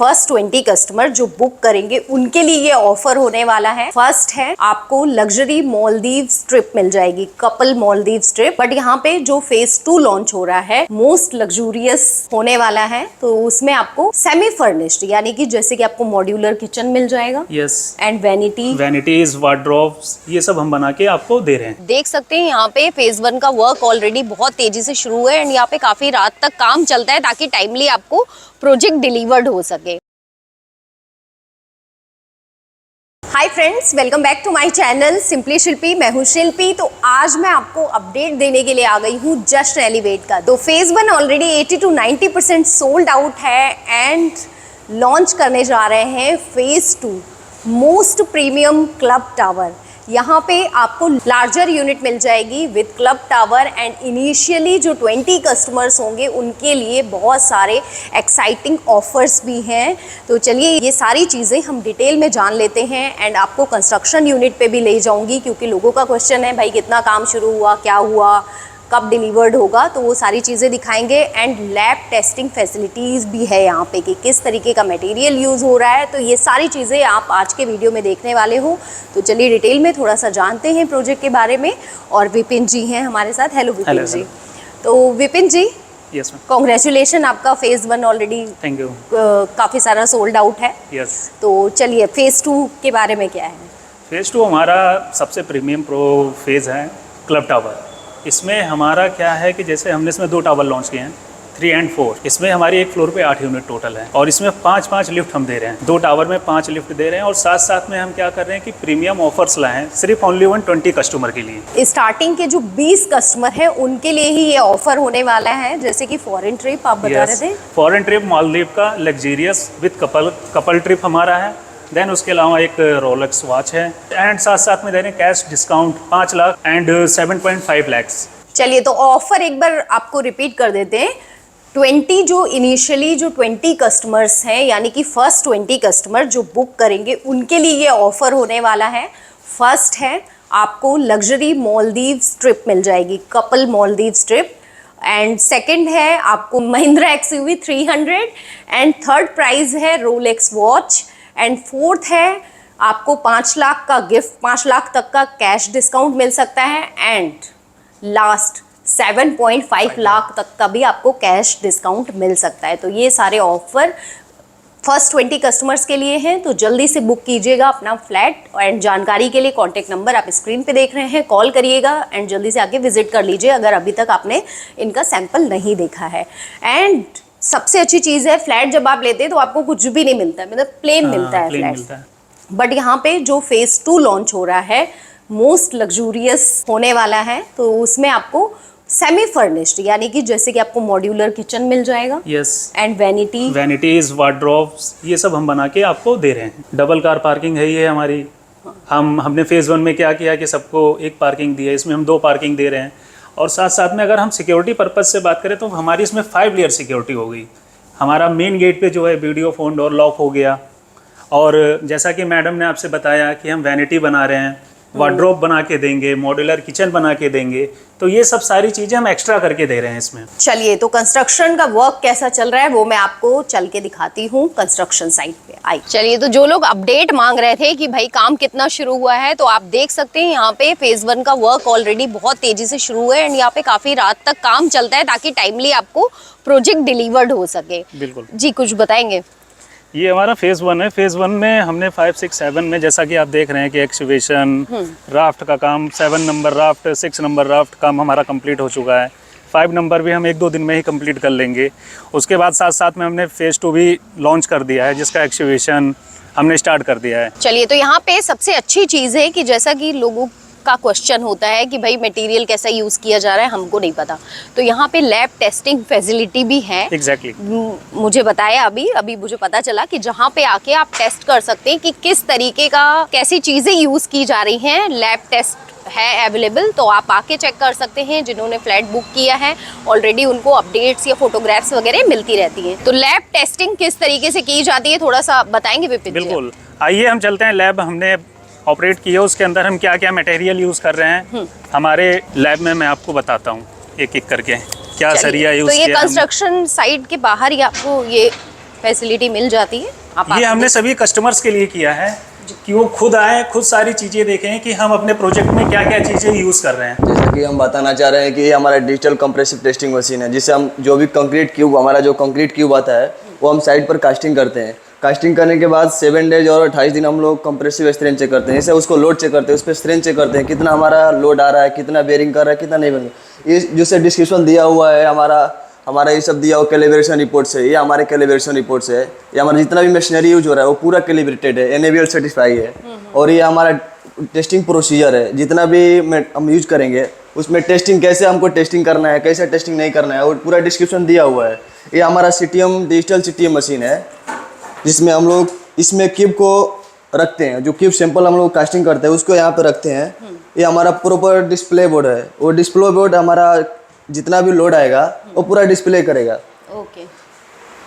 First 20 customer जो book करेंगे उनके लिए ये ऑफर होने वाला है। फर्स्ट है आपको लग्जरी मालदीव्स ट्रिप मिल जाएगी, कपल मालदीव्स ट्रिप। बट यहाँ पे जो फेज 2 लॉन्च हो रहा है मोस्ट लग्जूरियस होने वाला है, तो उसमें आपको सेमी फर्निश्ड यानी कि जैसे कि आपको मॉड्यूलर किचन मिल जाएगा, यस, एंड वैनिटीज, वार्डरोब्स, ये सब हम बना के आपको दे रहे हैं। देख सकते हैं यहाँ पे फेज 1 का वर्क ऑलरेडी बहुत तेजी से शुरू है एंड यहाँ पे काफी रात तक काम चलता है ताकि टाइमली आपको प्रोजेक्ट डिलीवर्ड हो सके। Hi friends, welcome back to my channel simply Shilpi. मैं हूँ शिल्पी। तो आज मैं आपको अपडेट देने के लिए आ गई हूँ जस्ट एलिवेट का। तो phase 1 already 80 to 90% sold out है एंड लॉन्च करने जा रहे हैं phase 2 most premium club tower. यहाँ पे आपको लार्जर यूनिट मिल जाएगी with club tower and initially जो 20 कस्टमर्स होंगे उनके लिए बहुत सारे एक्साइटिंग ऑफर्स भी हैं। तो चलिए ये सारी चीज़ें हम डिटेल में जान लेते हैं एंड आपको कंस्ट्रक्शन यूनिट पे भी ले जाऊंगी क्योंकि लोगों का क्वेश्चन है भाई कितना काम शुरू हुआ, क्या हुआ, कब डिलीवर्ड होगा, तो वो सारी चीज़ें दिखाएंगे। एंड लैब टेस्टिंग फैसिलिटीज़ भी है यहाँ पे कि किस तरीके का मटेरियल यूज़ हो रहा है। तो ये सारी चीज़ें आप आज के वीडियो में देखने वाले हो। तो चलिए डिटेल में थोड़ा सा जानते हैं प्रोजेक्ट के बारे में। और विपिन जी हैं हमारे साथ। हेलो विपिन जी। तो विपिन जी, यस मैम, कॉन्ग्रेचुलेशन, आपका फेज 1 ऑलरेडी थैंक यू काफ़ी सारा सोल्ड आउट है। यस। तो चलिए फेज 2 के बारे में क्या है? फेज 2 हमारा सबसे प्रीमियम प्रो फेज है क्लब टावर। इसमें हमारा क्या है कि जैसे हमने इसमें 2 टावर लॉन्च किए हैं 3 and 4। इसमें हमारी एक फ्लोर पे 8 यूनिट टोटल है और इसमें 5 लिफ्ट हम दे रहे हैं। 2 टावर में 5 लिफ्ट दे रहे हैं और साथ साथ में हम क्या कर रहे हैं कि प्रीमियम ऑफर्स लाए हैं सिर्फ ओनली 120 कस्टमर के लिए। स्टार्टिंग के जो 20 कस्टमर हैं उनके लिए ही ये ऑफर होने वाला है। जैसे कि फॉरेन ट्रिप आप बता रहे थे। फॉरेन ट्रिप मालदीव का लग्जीरियस विद कपल ट्रिप हमारा है। देन उसके अलावा एक रोलेक्स वॉच है एंड साथ साथ में दे रहे हैं cash discount 5 lakh and 7.5 lakhs। चलिए तो ऑफर एक बार आपको रिपीट कर देते हैं। 20 जो इनिशियली जो 20 कस्टमर्स हैं यानी कि फर्स्ट 20 कस्टमर जो बुक करेंगे उनके लिए ये ऑफर होने वाला है। फर्स्ट है आपको लग्जरी मालदीव्स ट्रिप मिल जाएगी, couple Maldives trip. And second है आपको Mahindra XUV 300 and third prize है रोलेक्स वॉच। एंड फोर्थ है आपको 5 लाख का गिफ्ट, 5 लाख तक का कैश डिस्काउंट मिल सकता है। एंड लास्ट 7.5 लाख तक का भी आपको कैश डिस्काउंट मिल सकता है। तो ये सारे ऑफर फर्स्ट 20 कस्टमर्स के लिए हैं। तो जल्दी से बुक कीजिएगा अपना फ्लैट। एंड जानकारी के लिए कॉन्टैक्ट नंबर आप स्क्रीन पे देख रहे हैं, कॉल करिएगा एंड जल्दी से आके विजिट कर लीजिए अगर अभी तक आपने इनका सैंपल नहीं देखा है। एंड सबसे अच्छी चीज़ है फ्लैट जब आप लेते हैं तो आपको कुछ भी नहीं मिलता है, मतलब प्लेन मिलता है फ्लैट। बट यहाँ पे जो फेज 2 लॉन्च हो रहा है मोस्ट लग्जूरियस होने वाला है, तो उसमें आपको सेमी फर्निश्ड यानी कि जैसे कि आपको मॉड्यूलर किचन मिल जाएगा, यस, एंड वैनिटीज, वार्डरोब्स, ये सब हम बना के आपको दे रहे हैं। डबल कार पार्किंग है ये हमारी। हमने फेज 1 में क्या किया कि सबको एक पार्किंग दी है, इसमें हम 2 पार्किंग दे रहे हैं। और साथ साथ में अगर हम सिक्योरिटी पर्पज से बात करें तो हमारी इसमें 5 लेयर सिक्योरिटी हो गई। हमारा मेन गेट पे जो है वीडियो फोन डोर लॉक हो गया। और जैसा कि मैडम ने आपसे बताया कि हम वैनिटी बना रहे हैं, वार्डरोब बना के देंगे, मॉड्यूलर किचन बना के देंगे, तो ये सब सारी चीज़ें हम एक्स्ट्रा करके दे रहे हैं इसमें। चलिए तो कंस्ट्रक्शन का वर्क कैसा चल रहा है वो मैं आपको चल के दिखाती हूँ कंस्ट्रक्शन साइट पे। आई चलिए, तो जो लोग अपडेट मांग रहे थे कि भाई काम कितना शुरू हुआ है, तो आप देख सकते हैं यहाँ पे फेज 1 का वर्क ऑलरेडी बहुत तेजी से शुरू है एंड यहाँ पे काफी रात तक काम चलता है ताकि टाइमली आपको प्रोजेक्ट डिलीवर्ड हो सके। बिल्कुल जी, कुछ बताएंगे? ये हमारा फेज 1 है। फेज 1 में हमने 5, 6, 7 में जैसा कि आप देख रहे हैं कि एक्सकेवेशन, राफ्ट का काम, 7 नंबर राफ्ट, 6 नंबर राफ्ट काम हमारा कंप्लीट हो चुका है। 5 नंबर भी हम 1-2 दिन में ही कंप्लीट कर लेंगे। उसके बाद साथ साथ में हमने फेज 2 भी लॉन्च कर दिया है जिसका एक्सकेवेशन हमने स्टार्ट कर दिया है। चलिए, तो यहाँ पे सबसे अच्छी चीज़ है कि जैसा कि लोगों का क्वेश्चन होता है कि भाई मटेरियल कैसा यूज़ किया जा रहा है, हमको नहीं पता, तो यहाँ पे लैब टेस्टिंग फैसिलिटी भी है। एग्जैक्टली मुझे बताया अभी मुझे पता चला कि जहाँ पे आके आप टेस्ट कर सकते हैं कि किस तरीके का कैसी चीज़ें यूज़ की जा रही हैं। लैब टेस्ट है अवेलेबल, तो आप आके चेक कर सकते हैं। जिन्होंने फ्लैट बुक किया है ऑलरेडी उनको अपडेट्स या फोटोग्राफ्स वगैरह मिलती रहती हैं। तो लैब टेस्टिंग किस तरीके से की जाती है थोड़ा सा बताएंगे विपिन जी? बिल्कुल, आइए हम चलते हैं लैब हमने ऑपरेट किए, उसके अंदर हम क्या क्या मटेरियल यूज़ कर रहे हैं हमारे लैब में मैं आपको बताता हूँ एक एक करके क्या सरिया यूज़ किया। तो ये किया कंस्ट्रक्शन साइट के बाहर ही आपको ये फैसिलिटी मिल जाती है? आप ये हमने सभी कस्टमर्स के लिए किया है कि वो खुद आए, खुद सारी चीज़ें देखें कि हम अपने प्रोजेक्ट में क्या क्या चीज़ें यूज़ कर रहे हैं। जैसा कि हम बताना चाह रहे हैं कि ये हमारा डिजिटल कंप्रेसिव टेस्टिंग मशीन है, जिससे हम जो भी कंक्रीट क्यूब, हमारा जो कंक्रीट क्यूब आता है वो हम साइड पर कास्टिंग करते हैं। कास्टिंग करने के बाद 7 डेज और 28 दिन हम लोग कंप्रेसिव स्ट्रेंथ चेक करते हैं। जैसे उसको लोड चेक करते हैं, उस पर स्ट्रेंथ चेक करते हैं, कितना हमारा लोड आ रहा है, कितना बेरिंग कर रहा है, कितना नहीं बेरिंग। ये जैसे डिस्क्रिप्शन दिया हुआ है हमारा ये सब दिया हुआ कैलिब्रेशन रिपोर्ट से, ये हमारे कैलिब्रेशन रिपोर्ट से है। ये हमारा जितना भी मशीनरी यूज हो रहा है वो पूरा कैलिब्रेटेड है, NABL सर्टिफाई है। और ये हमारा टेस्टिंग प्रोसीजर है, जितना भी हम यूज करेंगे उसमें टेस्टिंग कैसे हमको टेस्टिंग करना है, कैसे टेस्टिंग नहीं करना है, और पूरा डिस्क्रिप्शन दिया हुआ है। ये हमारा CTM डिजिटल CTM मशीन है, जिसमें हम लोग इसमें क्यूब को रखते हैं। जो क्यूब सैंपल हम लोग कास्टिंग करते हैं उसको यहाँ पे रखते हैं। ये हमारा प्रॉपर डिस्प्ले बोर्ड है। वो डिस्प्ले बोर्ड हमारा जितना भी लोड आएगा वो पूरा डिस्प्ले करेगा। ओके।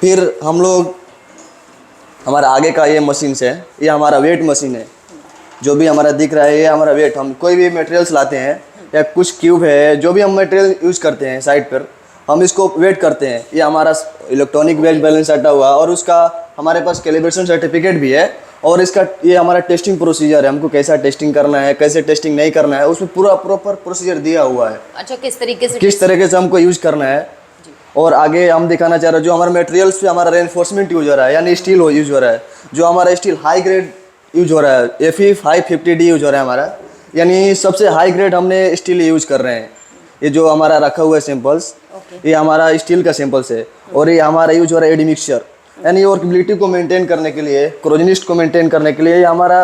फिर हम लोग हमारा आगे का ये मशीन है, ये हमारा वेट मशीन है। जो भी हमारा दिख रहा है ये हमारा वेट, हम कोई भी मटेरियल्स लाते हैं या कुछ क्यूब है, जो भी हम मटेरियल यूज करते हैं साइड पर, हम इसको वेट करते हैं। ये हमारा इलेक्ट्रॉनिक वेट बैलेंस हटा हुआ और उसका हमारे पास कैलिब्रेशन सर्टिफिकेट भी है। और इसका ये हमारा टेस्टिंग प्रोसीजर है, हमको कैसा टेस्टिंग करना है, कैसे टेस्टिंग नहीं करना है, उसमें पूरा प्रॉपर प्रोसीजर दिया हुआ है। अच्छा, किस तरीके से हमको यूज करना है। और आगे हम दिखाना चाह रहे हैं जो हमारे मटेरियल्स पे हमारा रेनफोर्समेंट यूज हो रहा है, यानी स्टील यूज हो रहा है। जो हमारा स्टील हाई ग्रेड यूज हो रहा है, FE 550D यूज हो रहा है हमारा, यानी सबसे हाई ग्रेड हमने स्टील यूज कर रहे हैं। ये जो हमारा रखा हुआ है सैंपल्स, ये हमारा स्टील का सैंपल्स है। और ये हमारा यूज हो रहा है एडी मिक्सचर, यानी वर्कबिलिटी को मेंटेन करने के लिए, क्रोजनिस्ट को मेंटेन करने के लिए ये हमारा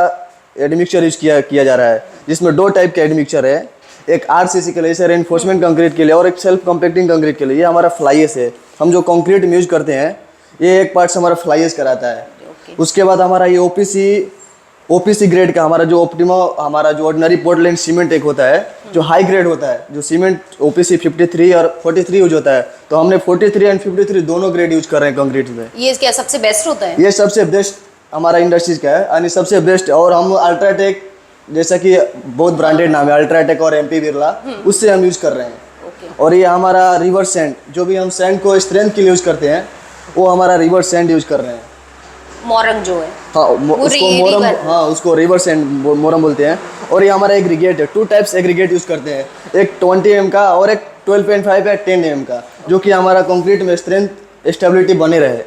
एडी मिक्सचर यूज किया जा रहा है, जिसमें 2 टाइप के एडी मिक्सचर है। एक RCC के लिए, जैसे रेनफोर्समेंट कंक्रीट के लिए, और एक सेल्फ कॉम्पैक्टिंग कंक्रीट के लिए। ये हमारा फ्लाईएस है। हम जो कंक्रीट में यूज करते हैं ये एक पार्ट से हमारा फ्लाईएस कराता है। उसके बाद हमारा ये OPC ग्रेड का हमारा जो ऑप्टिमा, हमारा जो ऑर्डिनरी पोर्टलैंड सीमेंट एक होता है जो हाई ग्रेड होता है, जो सीमेंट OPC 53 और 43 यूज होता है, तो हमने 43 एंड 53 दोनों ग्रेड यूज कर रहे हैं कंक्रीट में। ये क्या सबसे बेस्ट होता है? ये सबसे बेस्ट हमारा इंडस्ट्रीज का है, यानी सबसे बेस्ट। और हम अल्ट्राटेक, जैसा कि बहुत ब्रांडेड नाम है अल्ट्राटेक और MP बिरला, उससे हम यूज कर रहे हैं। और ये हमारा रिवर सैंड, जो भी हम सैंड को स्ट्रेंथ के लिए यूज करते हैं, वो हमारा रिवर सैंड यूज कर रहे हैं। मोरंग जो है, हाँ, उसको मोरम, हाँ उसको रिवर सैंड मोरम बोलते हैं। और ये हमारा एग्रीगेट है, 2 टाइप्स एग्रीगेट यूज करते हैं, एक 20 mm का और एक 12.5 या 10 mm का, जो कि हमारा कंक्रीट में स्ट्रेंथ स्टेबिलिटी बने रहे।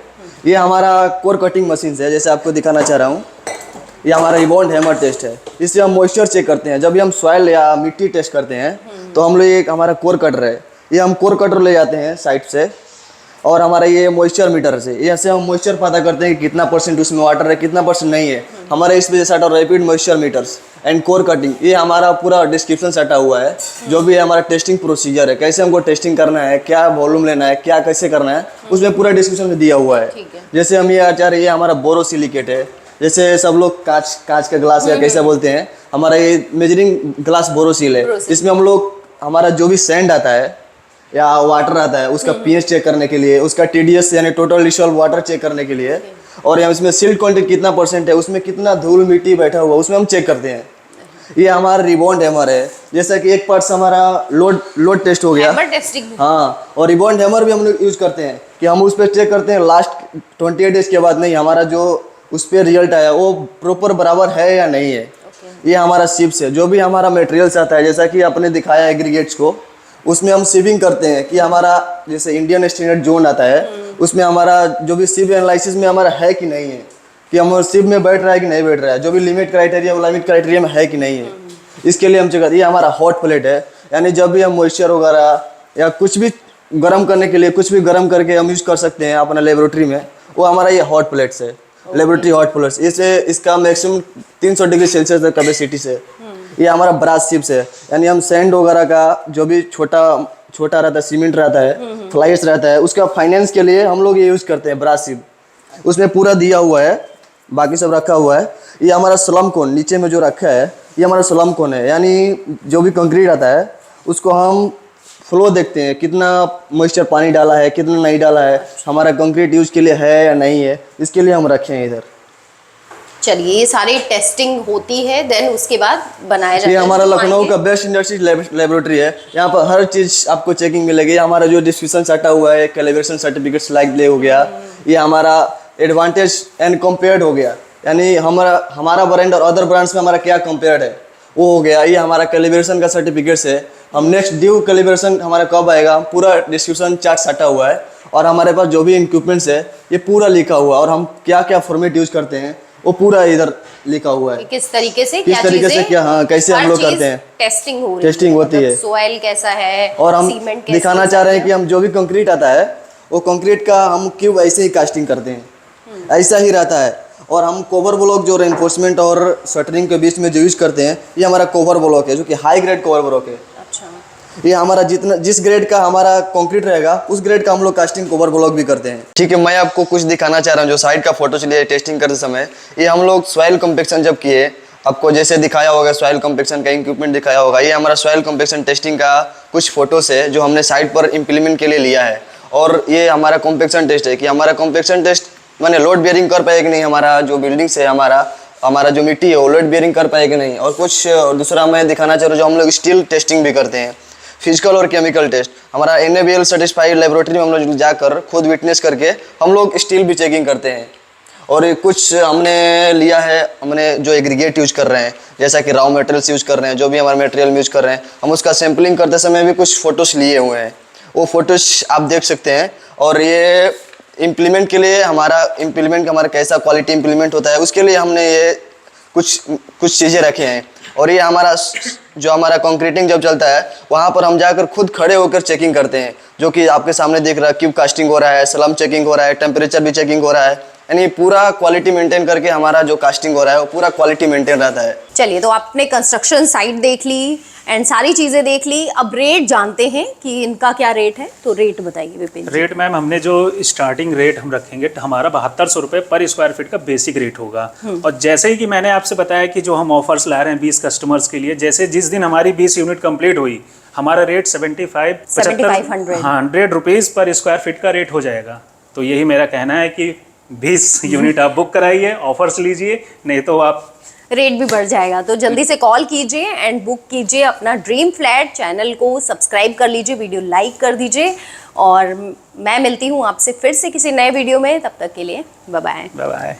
ये हमारा कोर कटिंग मशीन है, जैसे आपको दिखाना चाह रहा हूँ। ये हमारा रिबॉन्ड हैमर टेस्ट है, इससे हम मॉइस्चर चेक करते हैं। जब भी हम सॉइल या मिट्टी टेस्ट करते हैं तो हम लोग एक हमारा कोर कटर है, ये हम कोर कटर ले जाते हैं साइड से, और हमारा ये मॉइस्चर मीटर से, ये ऐसे हम मॉइस्चर पता करते हैं कि कितना % उसमें वाटर है, कितना % नहीं है। हमारे इस पे सटा rapid moisture meters and core cutting, ये हमारा पूरा डिस्क्रिप्शन सटा हुआ है। जो भी हमारा टेस्टिंग प्रोसीजर है, कैसे हमको टेस्टिंग करना है, क्या वॉल्यूम लेना है, क्या कैसे करना है, उसमें पूरा डिस्क्रिप्शन में दिया हुआ है। जैसे हम ये आचार, ये हमारा बोरोसिलिकेट है, जैसे सब लोग कांच का ग्लास या कैसे बोलते हैं, हमारा ये मेजरिंग ग्लास बोरोसिल है। इसमें हम लोग हमारा जो भी सैंड आता है या वाटर आता है उसका pH चेक करने के लिए, उसका TDS यानी टोटल डिसॉल्व वाटर चेक करने के लिए, और यहाँ इसमें सिल्ट क्वांटिटी कितना % है, उसमें कितना धूल मिट्टी बैठा हुआ, उसमें हम चेक करते हैं। ये हमारा रिबॉन्ड हैमर है, जैसा कि एक पार्ट हमारा लोड टेस्ट हो गया, हाँ, और रिबॉन्ड हैमर भी हम लोग यूज करते हैं कि हम उस पर चेक करते हैं लास्ट 28 डेज के बाद, नहीं हमारा जो उस पर रिजल्ट आया वो प्रॉपर बराबर है या नहीं है। ये हमारा शिप्स है, जो भी हमारा मटेरियल्स आता है, जैसा कि आपने दिखाया एग्रीगेट्स को, उसमें हम सिविंग करते हैं कि हमारा जैसे इंडियन स्टैंडर्ड जोन आता है, उसमें हमारा जो भी सिव एनालिसिस में हमारा है कि नहीं है, कि हम सिव में बैठ रहा है कि नहीं बैठ रहा है, जो भी लिमिट क्राइटेरिया वो लिमिट क्राइटेरिया में है कि नहीं है, इसके लिए हम चेक करते हैं। ये हमारा हॉट प्लेट है, यानी जब भी हम मॉइस्चर वगैरह या कुछ भी गर्म करने के लिए कुछ भी गर्म करके हम यूज़ कर सकते हैं अपना लेबोरेटरी में, वो हमारा ये हॉट प्लेट्स है, लेबोरेटरी हॉट प्लेट्स। इसे इसका मैक्सिमम 300 डिग्री सेल्सियस तक कैपेसिटी से। ये हमारा ब्रास शिप्स है, यानी हम सैंड वगैरह का जो भी छोटा रहता है, सीमेंट रहता है, फ्लाइस रहता है, उसका फाइनेंस के लिए हम लोग ये यूज़ करते हैं ब्रास शिप। उसमें पूरा दिया हुआ है, बाकी सब रखा हुआ है। ये हमारा स्लम कोन नीचे में जो रखा है, ये हमारा स्लम कोन है, यानी जो भी कंक्रीट आता है उसको हम फ्लो देखते हैं, कितना मॉइस्चर पानी डाला है, कितना नहीं डाला है, हमारा कंक्रीट यूज के लिए है या नहीं है, इसके लिए हम रखे हैं इधर। चलिए, ये सारी टेस्टिंग होती है, देन उसके बाद बनाया जाता है। ये हमारा लखनऊ का बेस्ट इंडस्ट्रीज लेबोरेटरी है, यहाँ पर हर चीज़ आपको चेकिंग मिलेगी। हमारा जो डिस्क्रिप्शन सटा हुआ है, कैलिब्रेशन सर्टिफिकेट्स लाइक ले हो गया, ये हमारा एडवांटेज एंड कंपेयर्ड हो गया, यानी हमारा ब्रांड और अदर ब्रांड्स में हमारा क्या कंपेयर्ड है वो हो गया। ये हमारा कैलिब्रेशन का सर्टिफिकेट्स है। हम नेक्स्ट ड्यू कैलिब्रेशन हमारा कब आएगा पूरा डिस्क्रिप्शन चार्ट सटा हुआ है, और हमारे पास जो भी इक्विपमेंट्स है ये पूरा लिखा हुआ है, और हम क्या क्या फॉर्मेट यूज करते हैं वो पूरा इधर लिखा हुआ है। किस तरीके से क्या, हाँ, कैसे हम लोग करते हैं, टेस्टिंग होती है, सोइल कैसा है, और हम सीमेंट कैसा दिखाना चाह रहे हैं कि हम जो भी कंक्रीट आता है वो कंक्रीट का हम क्यूब ऐसे ही कास्टिंग करते हैं, ऐसा ही रहता है। और हम कवर ब्लॉक जो रेनफोर्समेंट और शटरिंग के बीच में जो यूज करते हैं ये हमारा कवर ब्लॉक है, जो कि हाई ग्रेड कवर ब्लॉक है। अच्छा, ये हमारा जिस ग्रेड का हमारा कंक्रीट रहेगा उस ग्रेड का हम लोग कास्टिंग कवर ब्लॉक भी करते हैं। ठीक है, मैं आपको कुछ दिखाना चाह रहा हूँ जो साइड का फोटो चलिए टेस्टिंग करते समय। ये हम लोग सॉइल कम्पेक्शन जब किए, आपको जैसे दिखाया होगा सॉइल कम्पेक्शन का इक्विपमेंट दिखाया होगा, ये हमारा सॉइल कम्पेक्शन टेस्टिंग का कुछ फोटोस है जो हमने साइट पर इम्प्लीमेंट के लिए लिया है। और ये हमारा कम्पेक्शन टेस्ट है कि हमारा कम्पेक्शन टेस्ट माने लोड बेयरिंग कर पाए कि नहीं, हमारा जो बिल्डिंग्स है हमारा जो मिट्टी है वो लोड बेयरिंग कर पाए कि नहीं। और कुछ दूसरा मैं दिखाना चाह रहा हूँ जो हम लोग स्टील टेस्टिंग भी करते हैं, फिजिकल और केमिकल टेस्ट। हमारा NABL सर्टिफाइड लेबोरेटरी में हम लोग जाकर खुद विटनेस करके हम लोग स्टील भी चेकिंग करते हैं। और कुछ हमने लिया है, हमने जो एग्रीगेट यूज कर रहे हैं, जैसा कि रॉ मटेरियल्स यूज कर रहे हैं, जो भी हमारा मटेरियल यूज कर रहे हैं, हम उसका सैम्पलिंग करते समय भी कुछ फोटोज लिए हुए हैं, वो फोटोज आप देख सकते हैं। और ये इम्प्लीमेंट के लिए हमारा कैसा क्वालिटी इम्प्लीमेंट होता है उसके लिए हमने ये कुछ चीज़ें रखे हैं। और ये हमारा कंक्रीटिंग जब चलता है वहाँ पर हम जाकर खुद खड़े होकर चेकिंग करते हैं, जो कि आपके सामने दिख रहा है, क्यूब कास्टिंग हो रहा है, स्लम चेकिंग हो रहा है, टेम्परेचर भी चेकिंग हो रहा है, यानी पूरा क्वालिटी मेंटेन करके हमारा जो कास्टिंग हो रहा है वो पूरा क्वालिटी मेंटेन रहता है। चलिए, तो आपने कंस्ट्रक्शन साइट देख ली एंड सारी चीजें देख ली, अब रेट जानते हैं कि इनका क्या रेट है, तो रेट बताइए विपिन जी। रेट मैम हमने जो स्टार्टिंग रेट हम रखेंगे हमारा 7200 रुपये पर स्क्वायर फीट का बेसिक रेट होगा। और जैसे ही कि मैंने आपसे बताया कि जो हम ऑफर्स ला रहे हैं 20 कस्टमर्स के लिए, जैसे जिस दिन हमारी 20 यूनिट कंप्लीट हुई हमारा रेट 100 रुपीज़ पर स्क्वायर फीट का रेट हो जाएगा। तो यही मेरा कहना है कि 20 यूनिट आप बुक कराइए, ऑफर्स लीजिए, नहीं तो आप रेट भी बढ़ जाएगा। तो जल्दी से कॉल कीजिए एंड बुक कीजिए अपना ड्रीम फ्लैट। चैनल को सब्सक्राइब कर लीजिए, वीडियो लाइक कर दीजिए, और मैं मिलती हूँ आपसे फिर से किसी नए वीडियो में। तब तक के लिए बाय बाय। Bye bye.